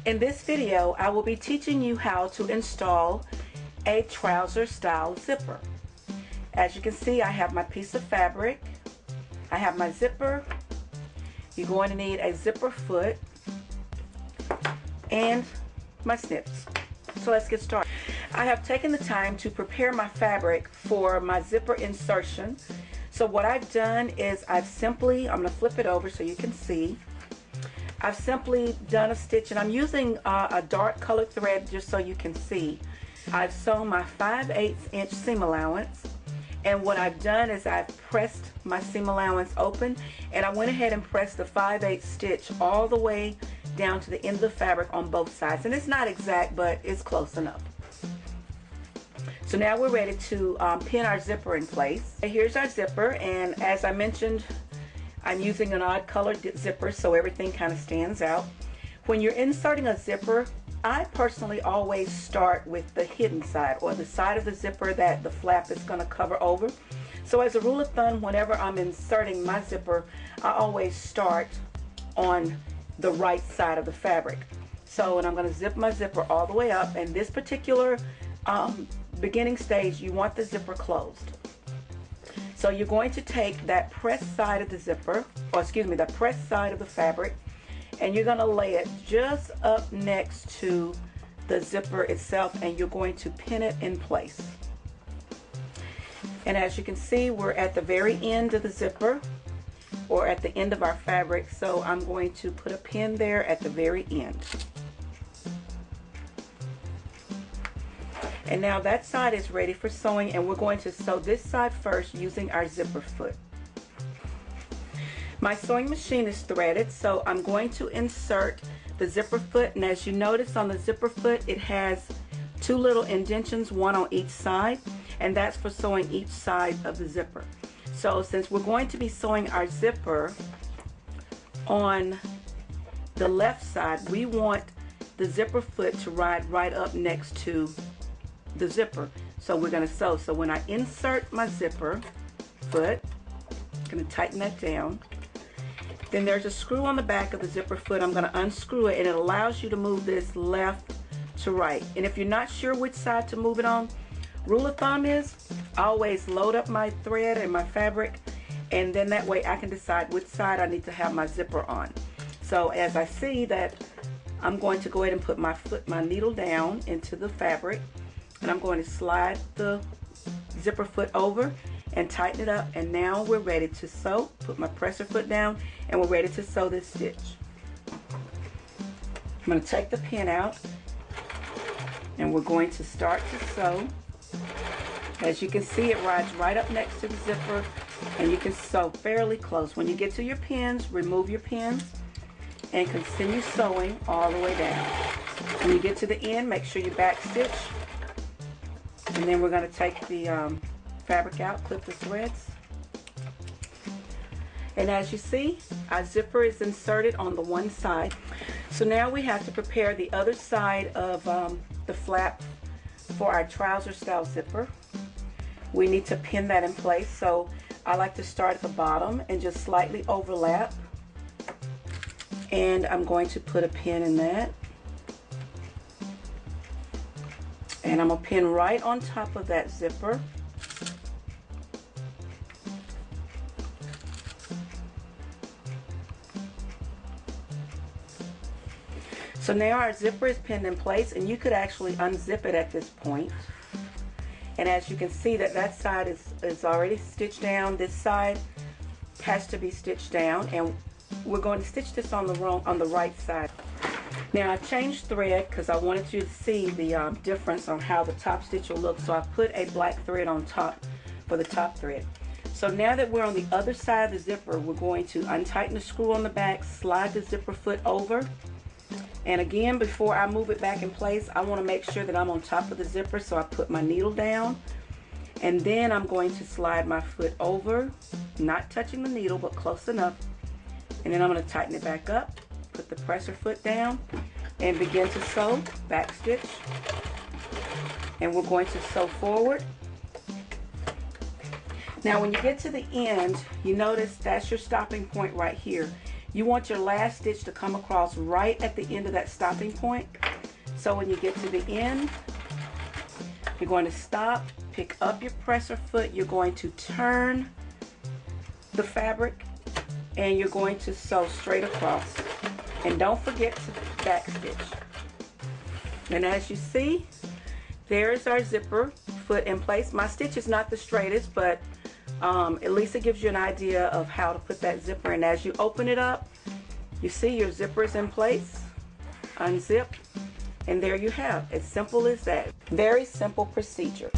In this video, I will be teaching you how to install a trouser style zipper. As you can see, I have my piece of fabric, I have my zipper. You're going to need a zipper foot and my snips. So let's get started. I have taken the time to prepare my fabric for my zipper insertion. So what I've done is I'm going to flip it over so you can see. I've simply done a stitch, and I'm using a dark colored thread just so you can see. I've sewn my 5/8 inch seam allowance, and what I've done is I've pressed my seam allowance open, and I went ahead and pressed the 5/8 stitch all the way down to the end of the fabric on both sides. And it's not exact, but it's close enough. So now we're ready to pin our zipper in place. Here's our zipper, and as I mentioned, I'm using an odd colored zipper so everything kind of stands out. When you're inserting a zipper, I personally always start with the hidden side, or the side of the zipper that the flap is going to cover over. So as a rule of thumb, whenever I'm inserting my zipper, I always start on the right side of the fabric. So, and I'm going to zip my zipper all the way up, and this particular beginning stage, you want the zipper closed. So you're going to take that pressed side of the zipper, or excuse me, the pressed side of the fabric, and you're going to lay it just up next to the zipper itself, and you're going to pin it in place. And as you can see, we're at the very end of the zipper, or at the end of our fabric, so I'm going to put a pin there at the very end. And now that side is ready for sewing, and we're going to sew this side first using our zipper foot. My sewing machine is threaded, so I'm going to insert the zipper foot, and as you notice on the zipper foot, it has two little indentions, one on each side, and that's for sewing each side of the zipper. So since we're going to be sewing our zipper on the left side, we want the zipper foot to ride right up next to the zipper. So we're going to sew. So when I insert my zipper foot, I'm going to tighten that down. Then there's a screw on the back of the zipper foot. I'm going to unscrew it, and it allows you to move this left to right. And if you're not sure which side to move it on, rule of thumb is I always load up my thread and my fabric, and then that way I can decide which side I need to have my zipper on. So as I see that, I'm going to go ahead and put my needle down into the fabric, and I'm going to slide the zipper foot over and tighten it up, and now we're ready to sew. Put my presser foot down, and we're ready to sew this stitch. I'm going to take the pin out, and we're going to start to sew. As you can see, it rides right up next to the zipper, and you can sew fairly close. When you get to your pins, remove your pins and continue sewing all the way down. When you get to the end, make sure you back stitch. And then we're going to take the fabric out, clip the threads. And as you see, our zipper is inserted on the one side. So now we have to prepare the other side of the flap for our trouser style zipper. We need to pin that in place. So I like to start at the bottom and just slightly overlap. And I'm going to put a pin in that. And I'm going to pin right on top of that zipper. So now our zipper is pinned in place, and you could actually unzip it at this point. And as you can see, that side is already stitched down. This side has to be stitched down, and we're going to stitch this on the right side. Now I changed thread because I wanted you to see the difference on how the top stitch will look. So I put a black thread on top for the top thread. So now that we're on the other side of the zipper, we're going to untighten the screw on the back, slide the zipper foot over. And again, before I move it back in place, I want to make sure that I'm on top of the zipper, so I put my needle down. And then I'm going to slide my foot over, not touching the needle, but close enough. And then I'm going to tighten it back up, put the presser foot down, and begin to sew, back stitch. And we're going to sew forward. Now when you get to the end, you notice that's your stopping point right here. You want your last stitch to come across right at the end of that stopping point. So when you get to the end, you're going to stop, pick up your presser foot, you're going to turn the fabric, and you're going to sew straight across. And don't forget to back stitch. And as you see, there's our zipper foot in place. My stitch is not the straightest, but at least it gives you an idea of how to put that zipper in. As you open it up, you see your zipper is in place. Unzip, and there you have. As simple as that. Very simple procedure.